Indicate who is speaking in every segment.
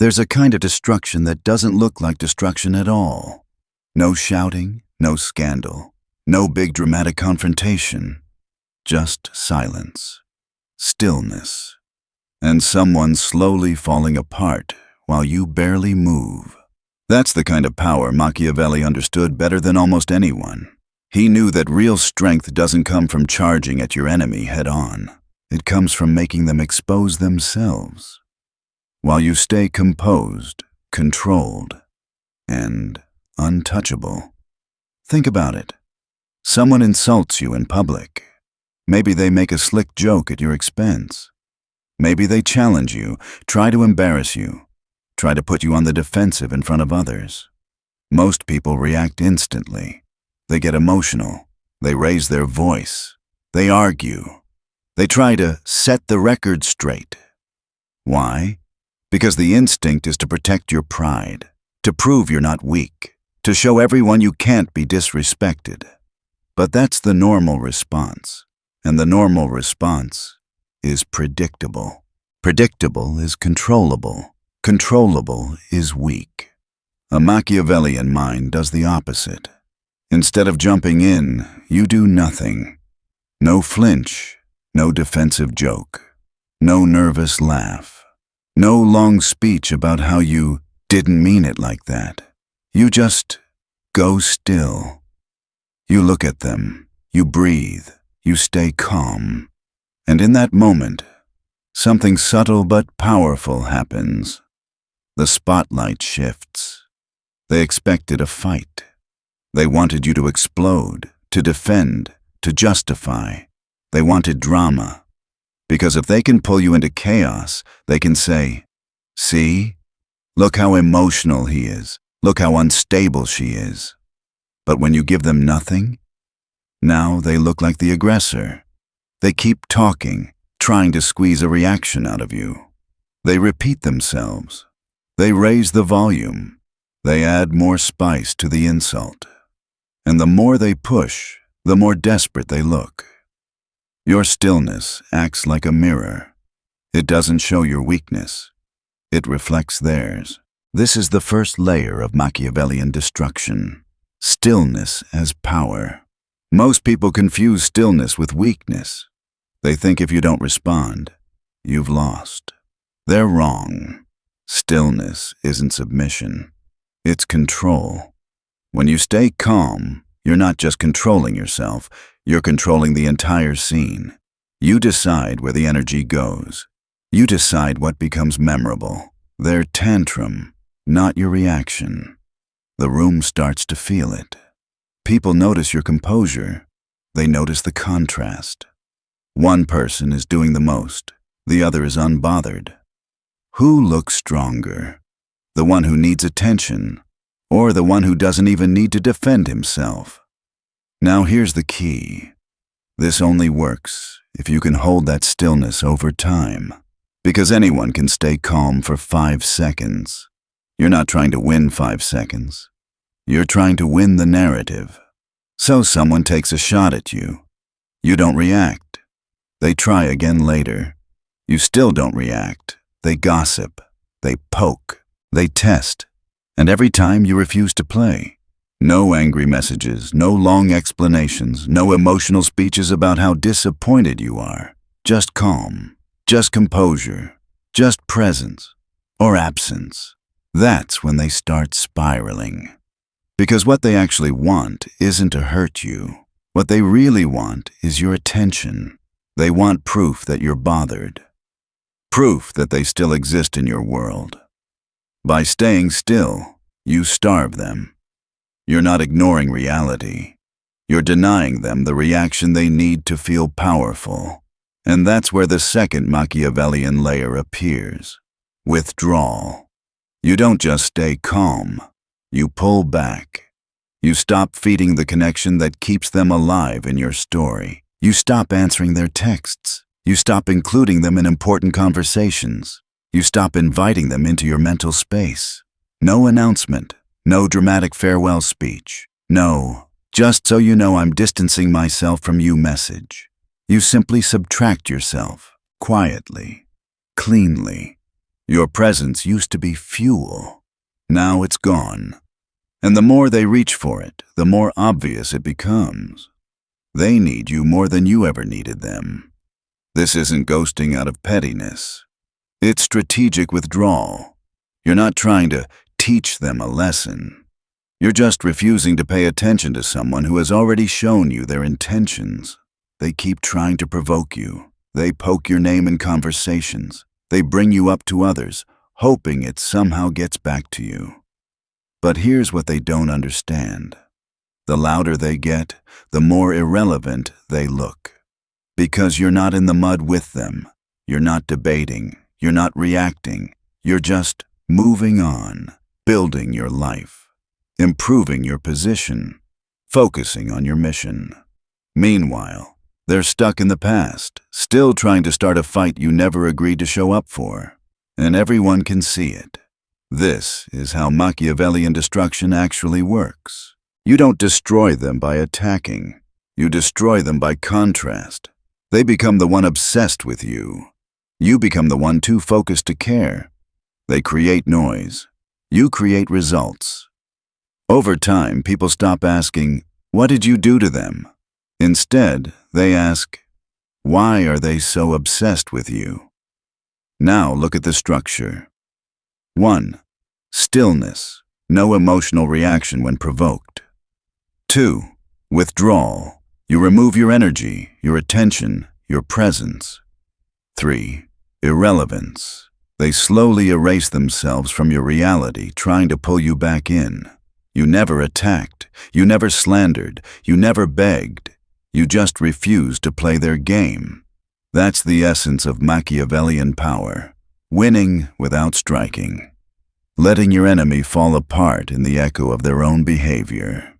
Speaker 1: There's a kind of destruction that doesn't look like destruction at all. No shouting, no scandal, no big dramatic confrontation. Just silence, stillness, and someone slowly falling apart while you barely move. That's the kind of power Machiavelli understood better than almost anyone. He knew that real strength doesn't come from charging at your enemy head-on. It comes from making them expose themselves, while you stay composed, controlled, and untouchable. Think about it. Someone insults you in public. Maybe they make a slick joke at your expense. Maybe they challenge you, try to embarrass you, try to put you on the defensive in front of others. Most people react instantly. They get emotional. They raise their voice. They argue. They try to set the record straight. Why? Because the instinct is to protect your pride, to prove you're not weak, to show everyone you can't be disrespected. But that's the normal response, and the normal response is predictable. Predictable is controllable. Controllable is weak. A Machiavellian mind does the opposite. Instead of jumping in, you do nothing. No flinch, no defensive joke, no nervous laugh, no long speech about how you didn't mean it like that. You just go still. You look at them, you breathe, you stay calm. And in that moment, something subtle but powerful happens. The spotlight shifts. They expected a fight. They wanted you to explode, to defend, to justify. They wanted drama. Because if they can pull you into chaos, they can say, "See? Look how emotional he is. Look how unstable she is." But when you give them nothing, now they look like the aggressor. They keep talking, trying to squeeze a reaction out of you. They repeat themselves. They raise the volume. They add more spice to the insult. And the more they push, the more desperate they look. Your stillness acts like a mirror. It doesn't show your weakness. It reflects theirs. This is the first layer of Machiavellian destruction. Stillness as power. Most people confuse stillness with weakness. They think if you don't respond, you've lost. They're wrong. Stillness isn't submission. It's control. When you stay calm, you're not just controlling yourself, you're controlling the entire scene. You decide where the energy goes. You decide what becomes memorable. Their tantrum, not your reaction. The room starts to feel it. People notice your composure. They notice the contrast. One person is doing the most. The other is unbothered. Who looks stronger? The one who needs attention, or the one who doesn't even need to defend himself? Now here's the key. This only works if you can hold that stillness over time. Because anyone can stay calm for 5 seconds. You're not trying to win 5 seconds. You're trying to win the narrative. So someone takes a shot at you. You don't react. They try again later. You still don't react. They gossip. They poke. They test. And every time you refuse to play. No angry messages, no long explanations, no emotional speeches about how disappointed you are. Just calm. Just composure. Just presence. Or absence. That's when they start spiraling. Because what they actually want isn't to hurt you. What they really want is your attention. They want proof that you're bothered. Proof that they still exist in your world. By staying still, you starve them. You're not ignoring reality. You're denying them the reaction they need to feel powerful. And that's where the second Machiavellian layer appears. Withdrawal. You don't just stay calm. You pull back. You stop feeding the connection that keeps them alive in your story. You stop answering their texts. You stop including them in important conversations. You stop inviting them into your mental space. No announcement. No dramatic farewell speech. No, just so you know I'm distancing myself from you message. You simply subtract yourself, quietly, cleanly. Your presence used to be fuel. Now it's gone. And the more they reach for it, the more obvious it becomes. They need you more than you ever needed them. This isn't ghosting out of pettiness. It's strategic withdrawal. You're not trying to teach them a lesson. You're just refusing to pay attention to someone who has already shown you their intentions. They keep trying to provoke you. They poke your name in conversations. They bring you up to others, hoping it somehow gets back to you. But here's what they don't understand. The louder they get, the more irrelevant they look. Because you're not in the mud with them. You're not debating. You're not reacting. You're just moving on, building your life, improving your position, focusing on your mission. Meanwhile, they're stuck in the past, still trying to start a fight you never agreed to show up for. And everyone can see it. This is how Machiavellian destruction actually works. You don't destroy them by attacking. You destroy them by contrast. They become the one obsessed with you. You become the one too focused to care. They create noise. You create results. Over time, people stop asking, "What did you do to them?" Instead, they ask, "Why are they so obsessed with you?" Now look at the structure. 1. Stillness. No emotional reaction when provoked. 2. Withdrawal. You remove your energy, your attention, your presence. 3. Irrelevance. They slowly erase themselves from your reality, trying to pull you back in. You never attacked. You never slandered. You never begged. You just refused to play their game. That's the essence of Machiavellian power. Winning without striking. Letting your enemy fall apart in the echo of their own behavior.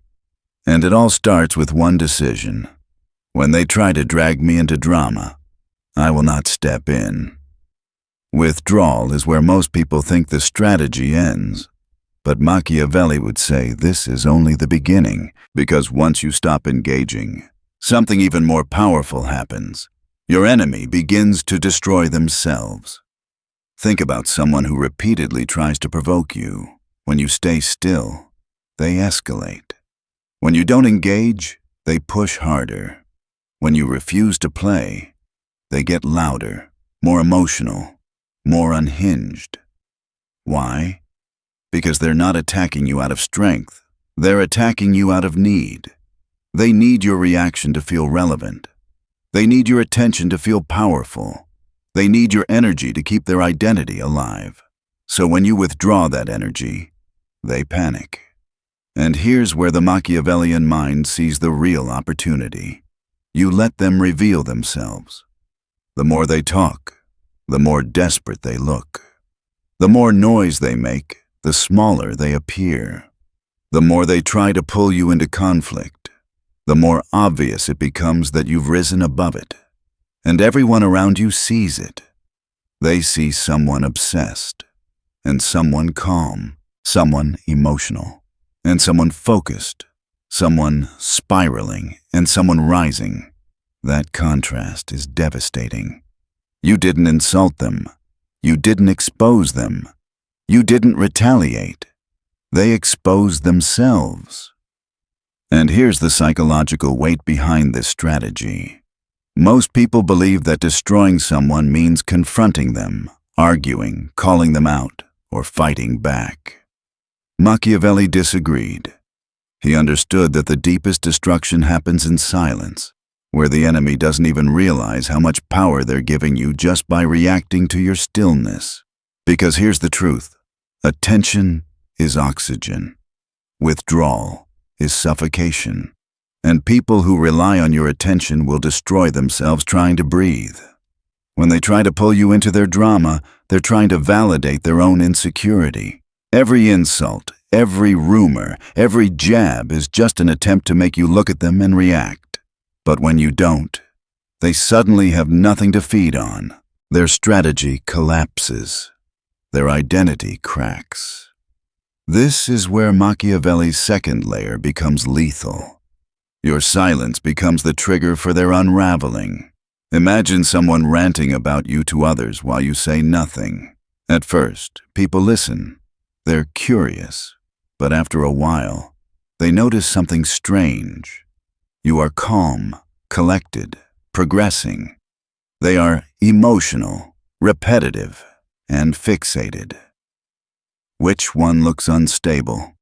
Speaker 1: And it all starts with one decision. When they try to drag me into drama, I will not step in. Withdrawal is where most people think the strategy ends. But Machiavelli would say this is only the beginning, because once you stop engaging, something even more powerful happens. Your enemy begins to destroy themselves. Think about someone who repeatedly tries to provoke you. When you stay still, they escalate. When you don't engage, they push harder. When you refuse to play, they get louder, more emotional, more unhinged. Why? Because they're not attacking you out of strength. They're attacking you out of need. They need your reaction to feel relevant. They need your attention to feel powerful. They need your energy to keep their identity alive. So when you withdraw that energy, they panic. And here's where the Machiavellian mind sees the real opportunity. You let them reveal themselves. The more they talk, the more desperate they look. The more noise they make, the smaller they appear. The more they try to pull you into conflict, the more obvious it becomes that you've risen above it. And everyone around you sees it. They see someone obsessed, and someone calm, someone emotional, and someone focused, someone spiraling, and someone rising. That contrast is devastating. You didn't insult them. You didn't expose them. You didn't retaliate. They exposed themselves. And here's the psychological weight behind this strategy. Most people believe that destroying someone means confronting them, arguing, calling them out, or fighting back. Machiavelli disagreed. He understood that the deepest destruction happens in silence, where the enemy doesn't even realize how much power they're giving you just by reacting to your stillness. Because here's the truth. Attention is oxygen. Withdrawal is suffocation. And people who rely on your attention will destroy themselves trying to breathe. When they try to pull you into their drama, they're trying to validate their own insecurity. Every insult, every rumor, every jab is just an attempt to make you look at them and react. But when you don't, they suddenly have nothing to feed on. Their strategy collapses. Their identity cracks. This is where Machiavelli's second layer becomes lethal. Your silence becomes the trigger for their unraveling. Imagine someone ranting about you to others while you say nothing. At first, people listen. They're curious. But after a while, they notice something strange. You are calm, collected, progressing. They are emotional, repetitive, and fixated. Which one looks unstable?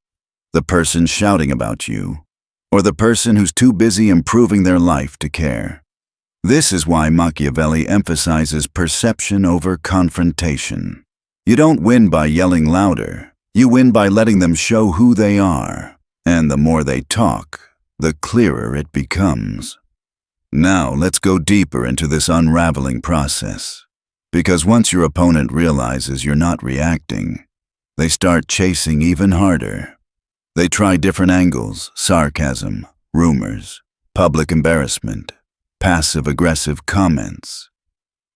Speaker 1: The person shouting about you, or the person who's too busy improving their life to care? This is why Machiavelli emphasizes perception over confrontation. You don't win by yelling louder. You win by letting them show who they are. And the more they talk, the clearer it becomes. Now let's go deeper into this unraveling process. Because once your opponent realizes you're not reacting, they start chasing even harder. They try different angles, sarcasm, rumors, public embarrassment, passive-aggressive comments.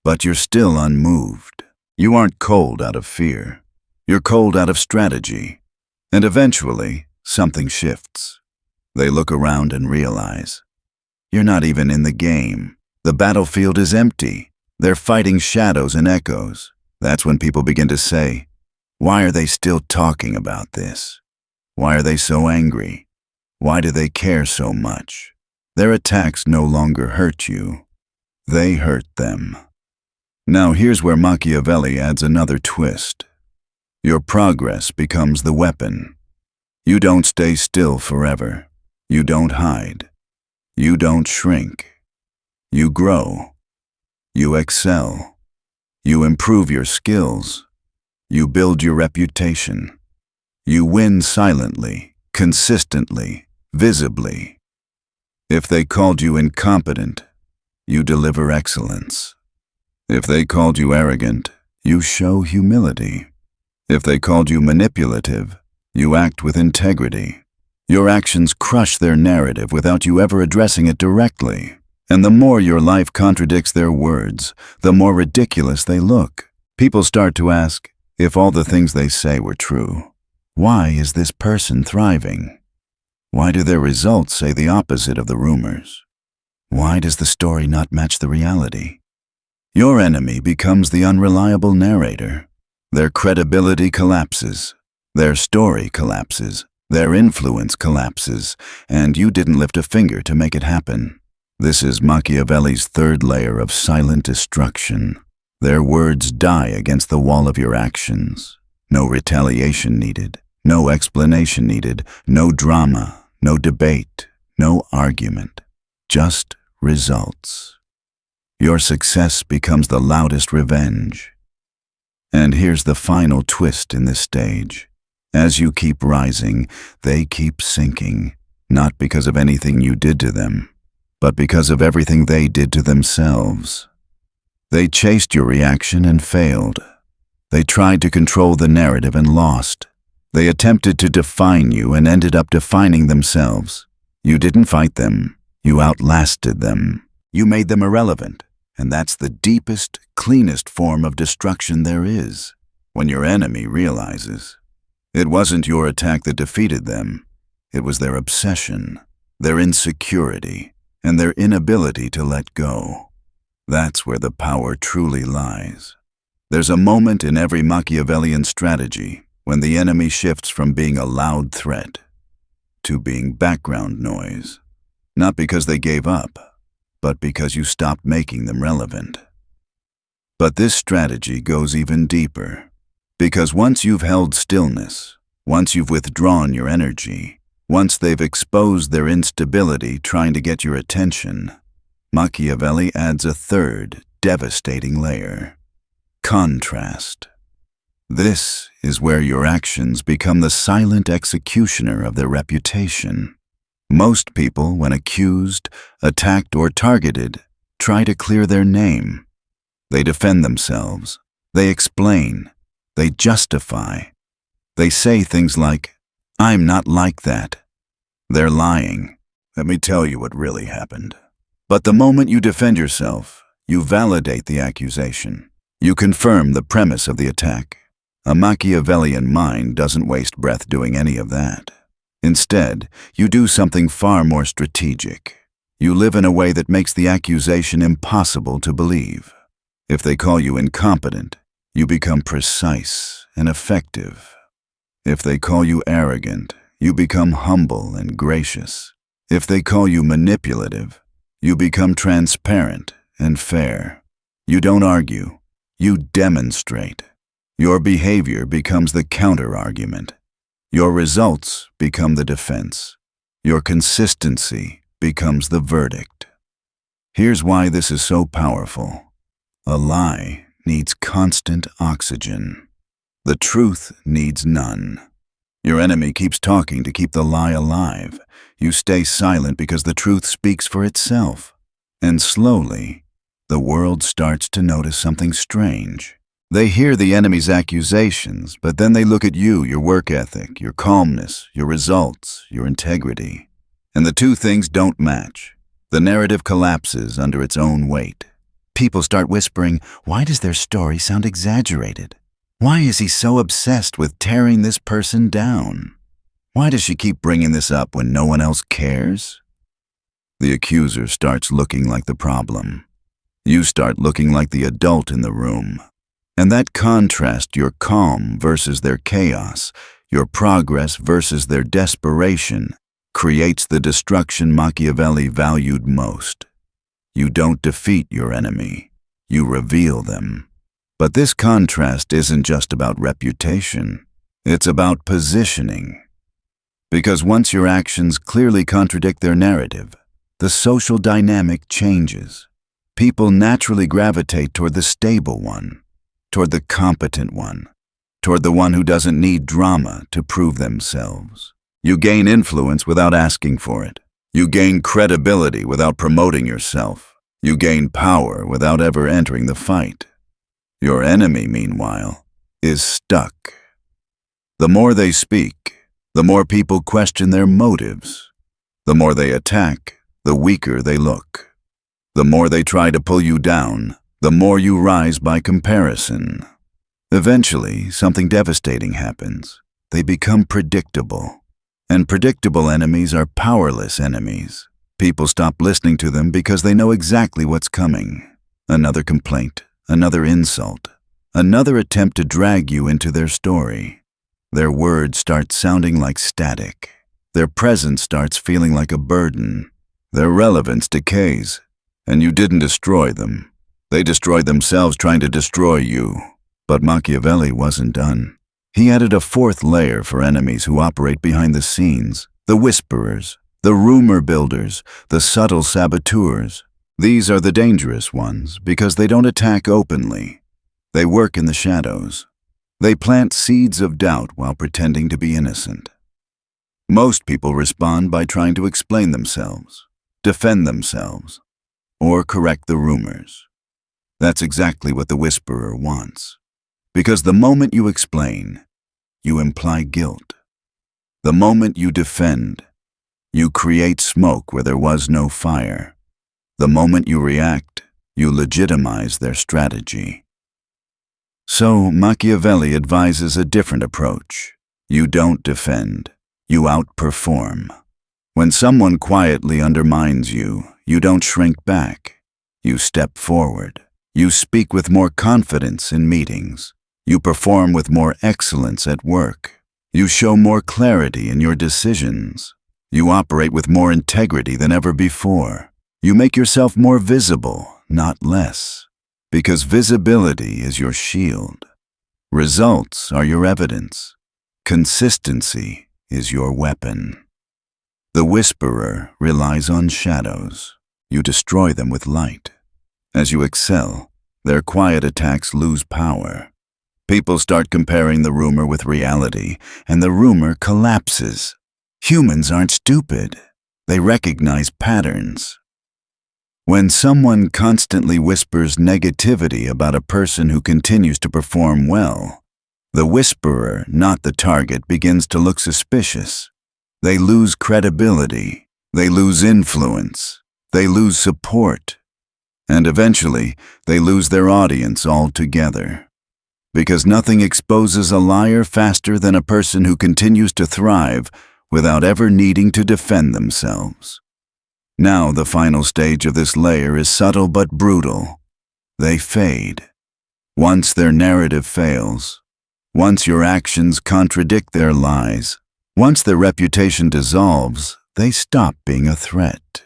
Speaker 1: But you're still unmoved. You aren't cold out of fear. You're cold out of strategy. And eventually, something shifts. They look around and realize, you're not even in the game. The battlefield is empty. They're fighting shadows and echoes. That's when people begin to say, why are they still talking about this? Why are they so angry? Why do they care so much? Their attacks no longer hurt you. They hurt them. Now here's where Machiavelli adds another twist. Your progress becomes the weapon. You don't stay still forever. You don't hide. You don't shrink. You grow. You excel. You improve your skills. You build your reputation. You win silently, consistently, visibly. If they called you incompetent, you deliver excellence. If they called you arrogant, you show humility. If they called you manipulative, you act with integrity. Your actions crush their narrative without you ever addressing it directly. And the more your life contradicts their words, the more ridiculous they look. People start to ask, if all the things they say were true, why is this person thriving? Why do their results say the opposite of the rumors? Why does the story not match the reality? Your enemy becomes the unreliable narrator. Their credibility collapses. Their story collapses. Their influence collapses. And you didn't lift a finger to make it happen. This is Machiavelli's third layer of silent destruction. Their words die against the wall of your actions. No retaliation needed. No explanation needed. No drama. No debate. No argument. Just results. Your success becomes the loudest revenge. And here's the final twist in this stage. As you keep rising, they keep sinking. Not because of anything you did to them, but because of everything they did to themselves. They chased your reaction and failed. They tried to control the narrative and lost. They attempted to define you and ended up defining themselves. You didn't fight them. You outlasted them. You made them irrelevant. And that's the deepest, cleanest form of destruction there is. When your enemy realizes it wasn't your attack that defeated them. It was their obsession, their insecurity, and their inability to let go. That's where the power truly lies. There's a moment in every Machiavellian strategy when the enemy shifts from being a loud threat to being background noise. Not because they gave up, but because you stopped making them relevant. But this strategy goes even deeper. Because once you've held stillness, once you've withdrawn your energy, once they've exposed their instability trying to get your attention, Machiavelli adds a third, devastating layer: contrast. This is where your actions become the silent executioner of their reputation. Most people, when accused, attacked, or targeted, try to clear their name. They defend themselves. They explain. They justify. They say things like, "I'm not like that." They're lying. Let me tell you what really happened. But the moment you defend yourself, you validate the accusation. You confirm the premise of the attack. A Machiavellian mind doesn't waste breath doing any of that. Instead, you do something far more strategic. You live in a way that makes the accusation impossible to believe. If they call you incompetent, you become precise and effective. If they call you arrogant, you become humble and gracious. If they call you manipulative, you become transparent and fair. You don't argue, you demonstrate. Your behavior becomes the counter-argument. Your results become the defense. Your consistency becomes the verdict. Here's why this is so powerful. A lie needs constant oxygen. The truth needs none. Your enemy keeps talking to keep the lie alive. You stay silent because the truth speaks for itself. And slowly, the world starts to notice something strange. They hear the enemy's accusations, but then they look at you, your work ethic, your calmness, your results, your integrity. And the two things don't match. The narrative collapses under its own weight. People start whispering, "Why does their story sound exaggerated? Why is he so obsessed with tearing this person down? Why does she keep bringing this up when no one else cares?" The accuser starts looking like the problem. You start looking like the adult in the room. And that contrast, your calm versus their chaos, your progress versus their desperation, creates the destruction Machiavelli valued most. You don't defeat your enemy, you reveal them. But this contrast isn't just about reputation, it's about positioning. Because once your actions clearly contradict their narrative, the social dynamic changes. People naturally gravitate toward the stable one, toward the competent one, toward the one who doesn't need drama to prove themselves. You gain influence without asking for it. You gain credibility without promoting yourself. You gain power without ever entering the fight. Your enemy, meanwhile, is stuck. The more they speak, the more people question their motives. The more they attack, the weaker they look. The more they try to pull you down, the more you rise by comparison. Eventually, something devastating happens. They become predictable. And predictable enemies are powerless enemies. People stop listening to them because they know exactly what's coming. Another complaint, another insult, another attempt to drag you into their story. Their words start sounding like static. Their presence starts feeling like a burden. Their relevance decays, and you didn't destroy them. They destroyed themselves trying to destroy you. But Machiavelli wasn't done. He added a fourth layer for enemies who operate behind the scenes: the whisperers, the rumor builders, the subtle saboteurs. These are the dangerous ones because they don't attack openly. They work in the shadows. They plant seeds of doubt while pretending to be innocent. Most people respond by trying to explain themselves, defend themselves, or correct the rumors. That's exactly what the whisperer wants. Because the moment you explain, you imply guilt. The moment you defend, you create smoke where there was no fire. The moment you react, you legitimize their strategy. So Machiavelli advises a different approach. You don't defend, you outperform. When someone quietly undermines you, you don't shrink back. You step forward. You speak with more confidence in meetings. You perform with more excellence at work. You show more clarity in your decisions. You operate with more integrity than ever before. You make yourself more visible, not less. Because visibility is your shield. Results are your evidence. Consistency is your weapon. The whisperer relies on shadows. You destroy them with light. As you excel, their quiet attacks lose power. People start comparing the rumor with reality, and the rumor collapses. Humans aren't stupid. They recognize patterns. When someone constantly whispers negativity about a person who continues to perform well, the whisperer, not the target, begins to look suspicious. They lose credibility. They lose influence. They lose support. And eventually, they lose their audience altogether. Because nothing exposes a liar faster than a person who continues to thrive without ever needing to defend themselves. Now the final stage of this layer is subtle but brutal. They fade. Once their narrative fails, once your actions contradict their lies, once their reputation dissolves, they stop being a threat.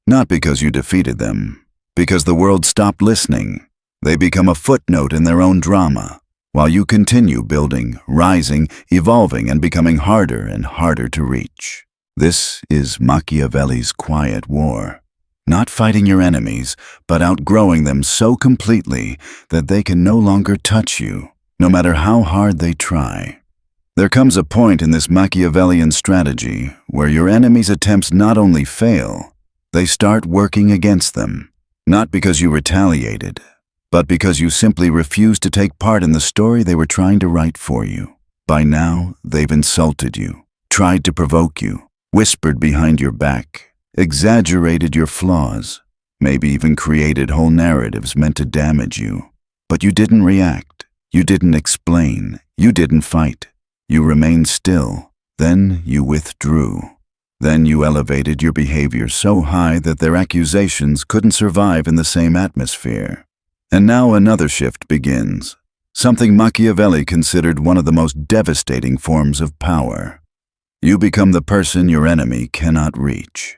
Speaker 1: Not because you defeated them, because the world stopped listening. They become a footnote in their own drama, while you continue building, rising, evolving, and becoming harder and harder to reach. This is Machiavelli's quiet war. Not fighting your enemies, but outgrowing them so completely that they can no longer touch you, no matter how hard they try. There comes a point in this Machiavellian strategy where your enemy's attempts not only fail, they start working against them, not because you retaliated, but because you simply refused to take part in the story they were trying to write for you. By now, they've insulted you, tried to provoke you, whispered behind your back, exaggerated your flaws, maybe even created whole narratives meant to damage you. But you didn't react, you didn't explain, you didn't fight. You remained still, then you withdrew. Then you elevated your behavior so high that their accusations couldn't survive in the same atmosphere. And now another shift begins, something Machiavelli considered one of the most devastating forms of power. You become the person your enemy cannot reach.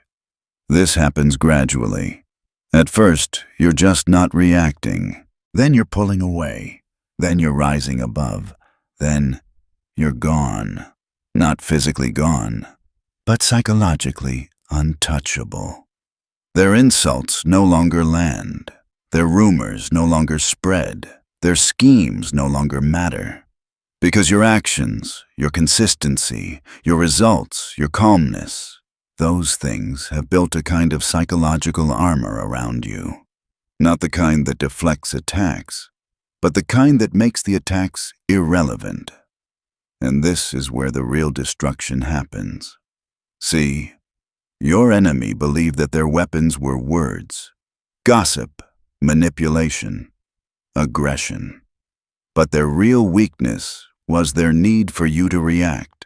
Speaker 1: This happens gradually. At first, you're just not reacting. Then you're pulling away. Then you're rising above. Then you're gone. Not physically gone, but psychologically untouchable. Their insults no longer land. Their rumors no longer spread. Their schemes no longer matter. Because your actions, your consistency, your results, your calmness, those things have built a kind of psychological armor around you. Not the kind that deflects attacks, but the kind that makes the attacks irrelevant. And this is where the real destruction happens. See, your enemy believed that their weapons were words, gossip, manipulation, aggression. But their real weakness was their need for you to react.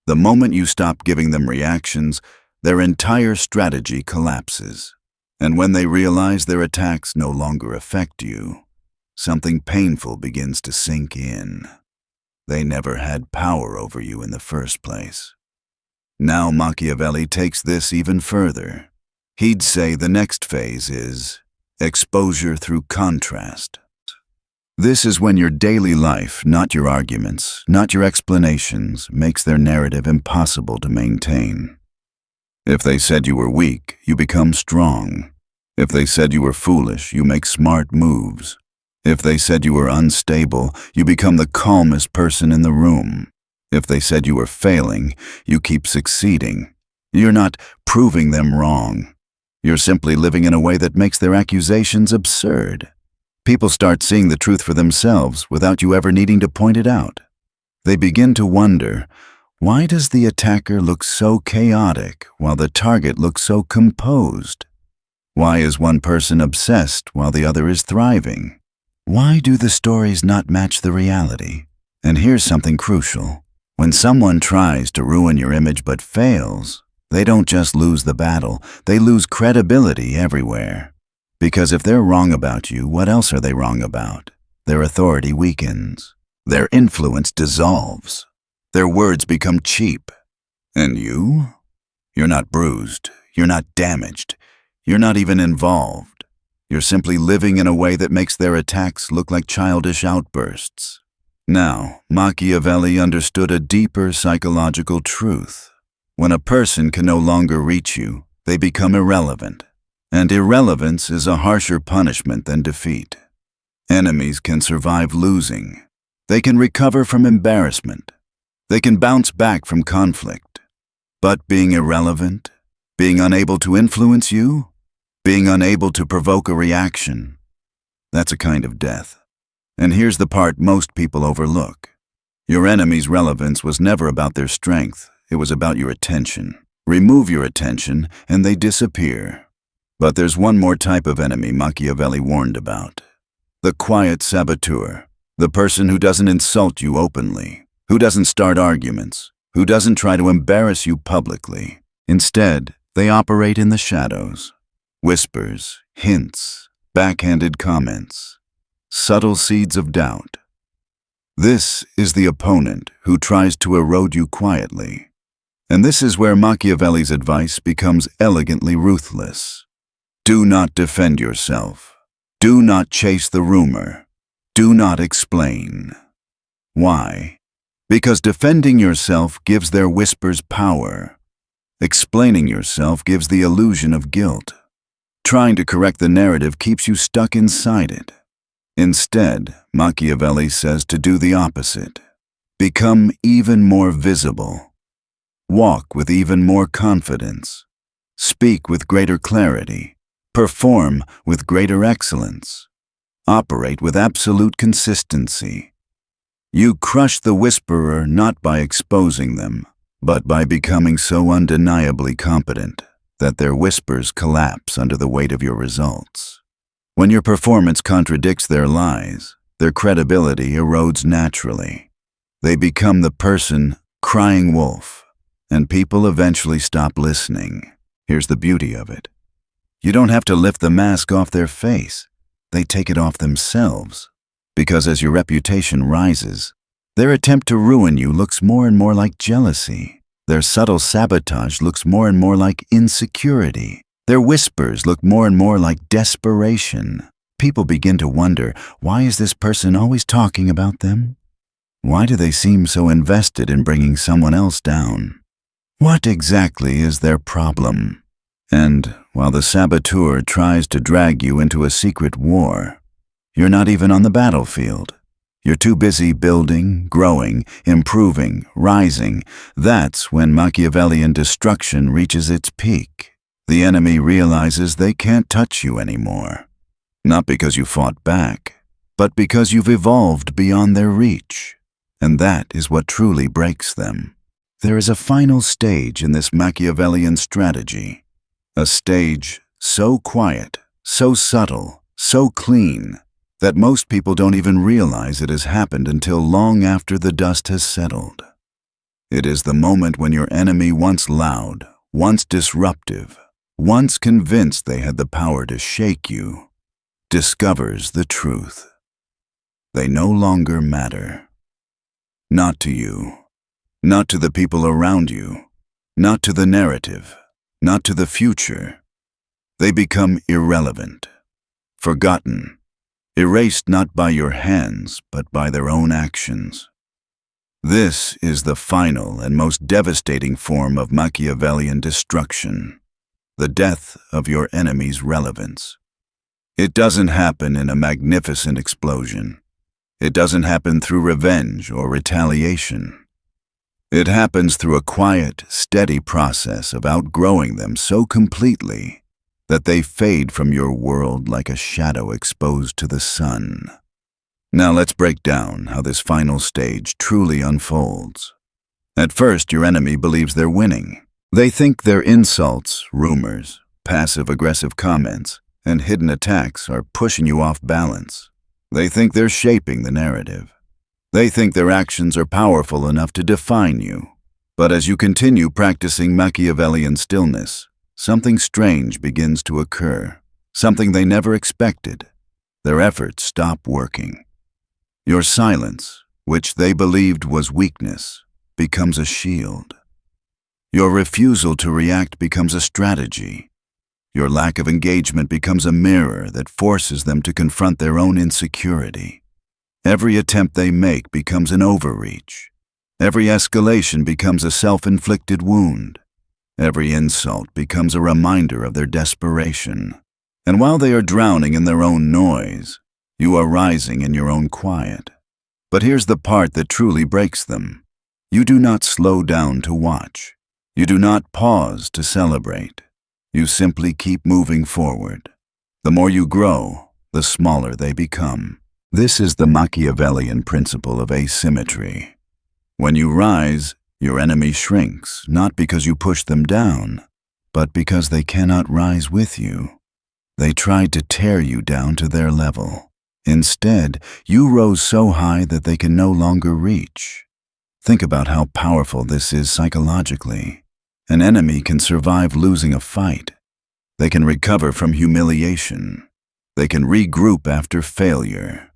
Speaker 1: The moment you stop giving them reactions, their entire strategy collapses. And when they realize their attacks no longer affect you, something painful begins to sink in. They never had power over you in the first place. Now Machiavelli takes this even further. He'd say the next phase is exposure through contrast. This is when your daily life, not your arguments, not your explanations, makes their narrative impossible to maintain. If they said you were weak, you become strong. If they said you were foolish, you make smart moves. If they said you were unstable, you become the calmest person in the room. If they said you were failing, you keep succeeding. You're not proving them wrong. You're simply living in a way that makes their accusations absurd. People start seeing the truth for themselves without you ever needing to point it out. They begin to wonder, why does the attacker look so chaotic while the target looks so composed? Why is one person obsessed while the other is thriving? Why do the stories not match the reality? And here's something crucial. When someone tries to ruin your image but fails, they don't just lose the battle, they lose credibility everywhere. Because if they're wrong about you, what else are they wrong about? Their authority weakens. Their influence dissolves. Their words become cheap. And you? You're not bruised. You're not damaged. You're not even involved. You're simply living in a way that makes their attacks look like childish outbursts. Now, Machiavelli understood a deeper psychological truth. When a person can no longer reach you, they become irrelevant. And irrelevance is a harsher punishment than defeat. Enemies can survive losing. They can recover from embarrassment. They can bounce back from conflict. But being irrelevant, being unable to influence you, being unable to provoke a reaction, that's a kind of death. And here's the part most people overlook. Your enemy's relevance was never about their strength, it was about your attention. Remove your attention, and they disappear. But there's one more type of enemy Machiavelli warned about. The quiet saboteur, the person who doesn't insult you openly, who doesn't start arguments, who doesn't try to embarrass you publicly. Instead, they operate in the shadows. Whispers, hints, backhanded comments. subtle seeds of doubt. This is the opponent who tries to erode you quietly. And this is where Machiavelli's advice becomes elegantly ruthless. Do not defend yourself. Do not chase the rumor. Do not explain. Why? Because defending yourself gives their whispers power. Explaining yourself gives the illusion of guilt. Trying to correct the narrative keeps you stuck inside it. Instead, Machiavelli says to do the opposite. Become even more visible. Walk with even more confidence. Speak with greater clarity. Perform with greater excellence. Operate with absolute consistency. You crush the whisperer not by exposing them, but by becoming so undeniably competent that their whispers collapse under the weight of your results. When your performance contradicts their lies, their credibility erodes naturally. They become the person crying wolf, and people eventually stop listening. Here's the beauty of it. You don't have to lift the mask off their face. They take it off themselves. Because as your reputation rises, their attempt to ruin you looks more and more like jealousy. Their subtle sabotage looks more and more like insecurity. Their whispers look more and more like desperation. People begin to wonder, why is this person always talking about them? Why do they seem so invested in bringing someone else down? What exactly is their problem? And while the saboteur tries to drag you into a secret war, you're not even on the battlefield. You're too busy building, growing, improving, rising. That's when Machiavellian destruction reaches its peak. The enemy realizes they can't touch you anymore. Not because you fought back, but because you've evolved beyond their reach. And that is what truly breaks them. There is a final stage in this Machiavellian strategy. A stage so quiet, so subtle, so clean, that most people don't even realize it has happened until long after the dust has settled. It is the moment when your enemy, once loud, once disruptive, once convinced they had the power to shake you, discovers the truth. They no longer matter. Not to you, not to the people around you, not to the narrative, not to the future. They become irrelevant, forgotten, erased not by your hands, but by their own actions. This is the final and most devastating form of Machiavellian destruction, the death of your enemy's relevance. It doesn't happen in a magnificent explosion. It doesn't happen through revenge or retaliation. It happens through a quiet, steady process of outgrowing them so completely that they fade from your world like a shadow exposed to the sun. Now let's break down how this final stage truly unfolds. At first, your enemy believes they're winning. They think their insults, rumors, passive-aggressive comments, and hidden attacks are pushing you off balance. They think they're shaping the narrative. They think their actions are powerful enough to define you. But as you continue practicing Machiavellian stillness, something strange begins to occur, something they never expected. Their efforts stop working. Your silence, which they believed was weakness, becomes a shield. Your refusal to react becomes a strategy. Your lack of engagement becomes a mirror that forces them to confront their own insecurity. Every attempt they make becomes an overreach. Every escalation becomes a self-inflicted wound. Every insult becomes a reminder of their desperation. And while they are drowning in their own noise, you are rising in your own quiet. But here's the part that truly breaks them. You do not slow down to watch. You do not pause to celebrate. You simply keep moving forward. The more you grow, the smaller they become. This is the Machiavellian principle of asymmetry. When you rise, your enemy shrinks, not because you push them down, but because they cannot rise with you. They tried to tear you down to their level. Instead, you rose so high that they can no longer reach. Think about how powerful this is psychologically. An enemy can survive losing a fight. They can recover from humiliation. They can regroup after failure.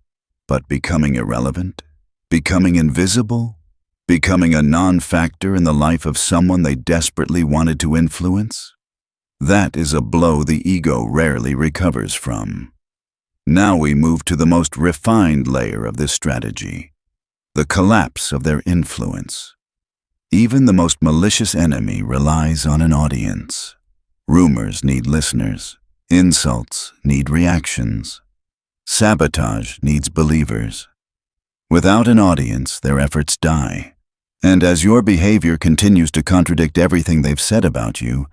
Speaker 1: but becoming irrelevant, becoming invisible, becoming a non-factor in the life of someone they desperately wanted to influence? That is a blow the ego rarely recovers from. Now we move to the most refined layer of this strategy, the collapse of their influence. Even the most malicious enemy relies on an audience. Rumors need listeners. Insults need reactions. Sabotage needs believers. Without an audience, their efforts die. And as your behavior continues to contradict everything they've said about you,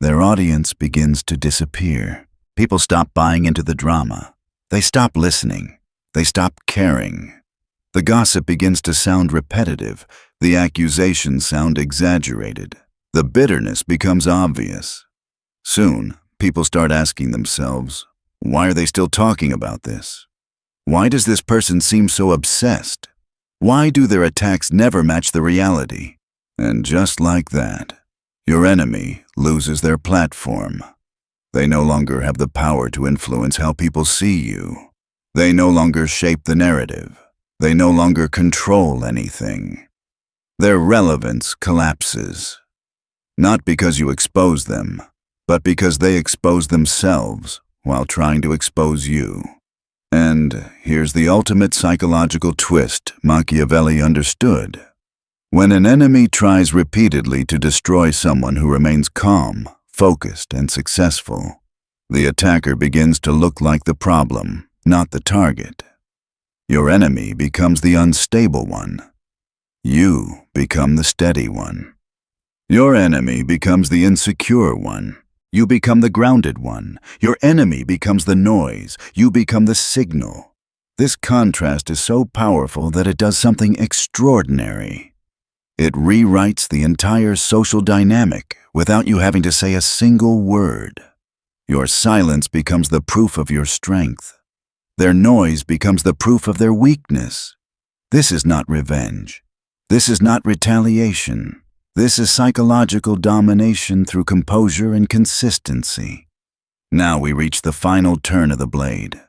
Speaker 1: their audience begins to disappear. People stop buying into the drama. They stop listening. They stop caring. The gossip begins to sound repetitive. The accusations sound exaggerated. The bitterness becomes obvious. Soon, people start asking themselves, why are they still talking about this? Why does this person seem so obsessed? Why do their attacks never match the reality? And just like that, your enemy loses their platform. They no longer have the power to influence how people see you. They no longer shape the narrative. They no longer control anything. Their relevance collapses. Not because you expose them, but because they expose themselves while trying to expose you. And here's the ultimate psychological twist Machiavelli understood. When an enemy tries repeatedly to destroy someone who remains calm, focused, and successful, the attacker begins to look like the problem, not the target. Your enemy becomes the unstable one. You become the steady one. Your enemy becomes the insecure one. You become the grounded one. Your enemy becomes the noise. You become the signal. This contrast is so powerful that it does something extraordinary. It rewrites the entire social dynamic without you having to say a single word. Your silence becomes the proof of your strength. Their noise becomes the proof of their weakness. This is not revenge. This is not retaliation. This is psychological domination through composure and consistency. Now we reach the final turn of the blade,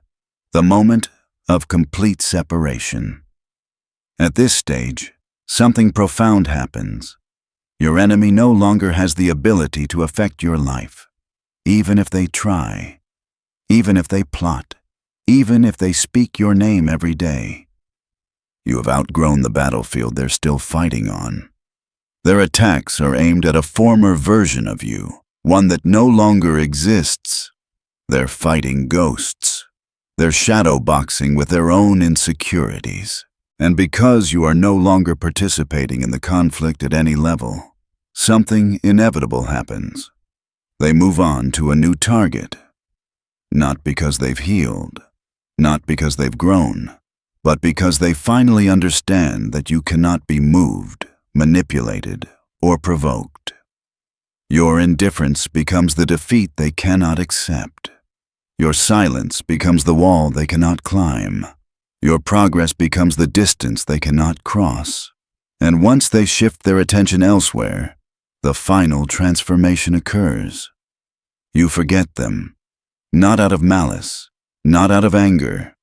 Speaker 1: the moment of complete separation. At this stage, something profound happens. Your enemy no longer has the ability to affect your life, even if they try, even if they plot, even if they speak your name every day. You have outgrown the battlefield they're still fighting on. Their attacks are aimed at a former version of you, one that no longer exists. They're fighting ghosts. They're shadow boxing with their own insecurities. And because you are no longer participating in the conflict at any level, something inevitable happens. They move on to a new target. Not because they've healed, not because they've grown, but because they finally understand that you cannot be moved, manipulated, or provoked. Your indifference becomes the defeat they cannot accept. Your silence becomes the wall they cannot climb. Your progress becomes the distance they cannot cross. And once they shift their attention elsewhere, the final transformation occurs. You forget them, not out of malice, not out of anger,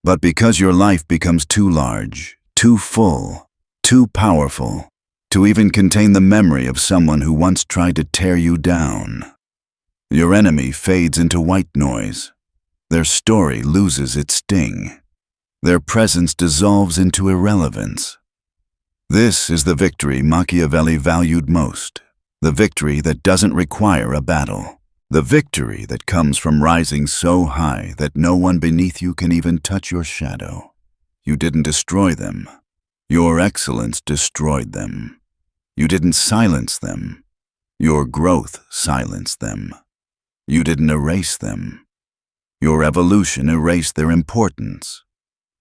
Speaker 1: but because your life becomes too large, too full, too powerful, to even contain the memory of someone who once tried to tear you down. Your enemy fades into white noise. Their story loses its sting. Their presence dissolves into irrelevance. This is the victory Machiavelli valued most, the victory that doesn't require a battle, the victory that comes from rising so high that no one beneath you can even touch your shadow. You didn't destroy them. Your excellence destroyed them. You didn't silence them. Your growth silenced them. You didn't erase them. Your evolution erased their importance.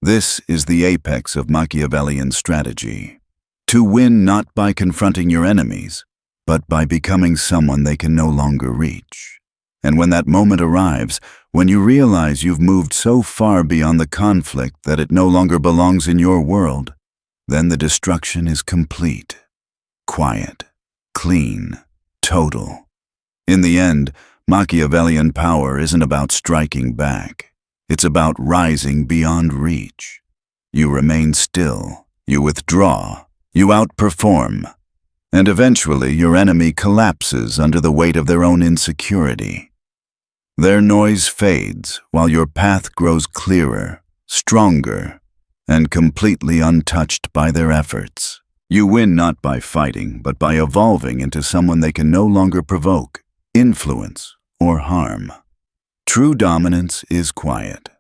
Speaker 1: This is the apex of Machiavellian strategy. To win not by confronting your enemies, but by becoming someone they can no longer reach. And when that moment arrives, when you realize you've moved so far beyond the conflict that it no longer belongs in your world, then the destruction is complete. Quiet, clean, total. In the end, Machiavellian power isn't about striking back. It's about rising beyond reach. You remain still, you withdraw, you outperform, and eventually your enemy collapses under the weight of their own insecurity. Their noise fades while your path grows clearer, stronger, and completely untouched by their efforts. You win not by fighting, but by evolving into someone they can no longer provoke, influence, or harm. True dominance is quiet.